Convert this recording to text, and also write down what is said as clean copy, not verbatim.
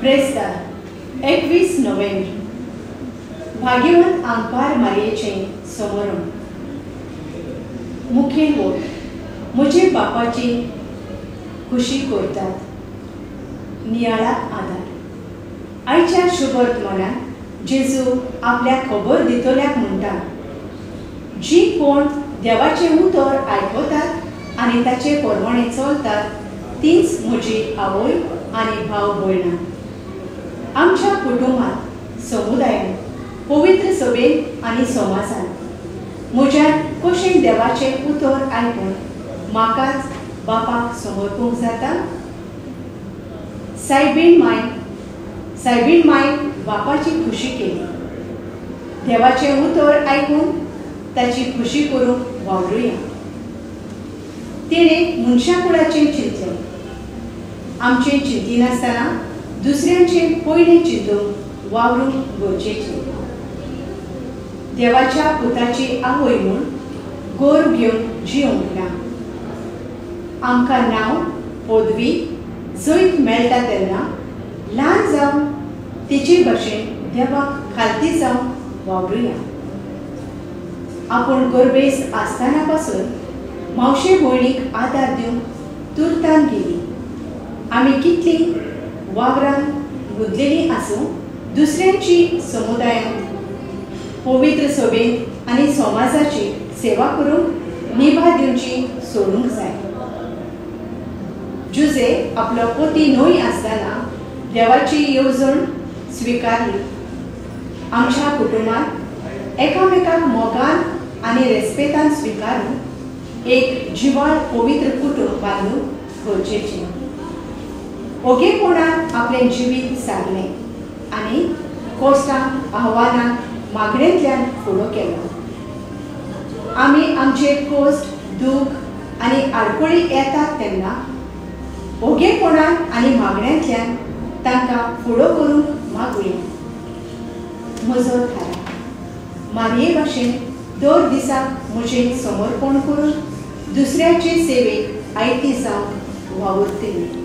ब्रेस्तार 21 November भाग्यवंत आंपार मारयेचे समरण मुखेल vote म्हजे बापाची खुशी करतात नियाळा आदार आयच्या शुभ वर्तमानात जेजू आपल्या खबर दितोल्याक म्हणटा जी कोण देवाचे उतर आयकतात आनी ताचे परमणे चलतात तीच म्हजी आवय आनी भाव भयणां आमच्या कुटुंबात समुदायात पवित्र सभेत आनी समाजात म्हज्या कशें देवाचे उतर आयकून म्हाकाच बापाक समर्पूंक जाता सायबीण माय बापाची खुशी केली देवाचे उतर आयकून ताची खुशी करूंक वावरुया तिणें मनशाकुळाचें चिंतलें आमचें चिंतिनासतना दुसऱ्यांचें पयलें चिंतूंक वावरूंक गरजेचें देवाच्या पुताची आवय म्हूण गोर घेवन जिवंक ना आमकां नांव पदवी जैत मेळटा तेन्ना ल्हान जावन तिचे भाशेन देवाक खालती जावन वावरुया आपूण गरबेस आसतना पासून मावशे भयणीक आदार दिवंक तुर्तान गेली आमी कितली वावरान गुंतलेलीं आसूं दुसऱ्यांची समुदायांत पवित्र सभेत आनी समाजाची सेवा करूंक निभा दिवची सोडूंक जाय जुजे आपलो पती न्हय आसतना देवाची येवजण स्विकारली आमच्या कुटुंबात एकामेकाक मोगान आनी रेस्पेतान स्विकारून एक जिवाळ पवित्र कुटुंब बांदूंक गरजेचें ओगेपणान आपलें जिवीत सारलें आनी कश्टांक आव्हानांक मागण्यांतल्यान फुडो केलो आमी आमचे कश्ट दूख आनी आडखळी येतात तेन्ना ओगेपणान आनी मागण्यांतल्यान तांकां फुडो करूंक मागुया म्हजो थारा मारये भाशेन दर दिसाक म्हजें समर्पण करून दुसऱ्याचे सेवेक आयती जावंक वावुरतली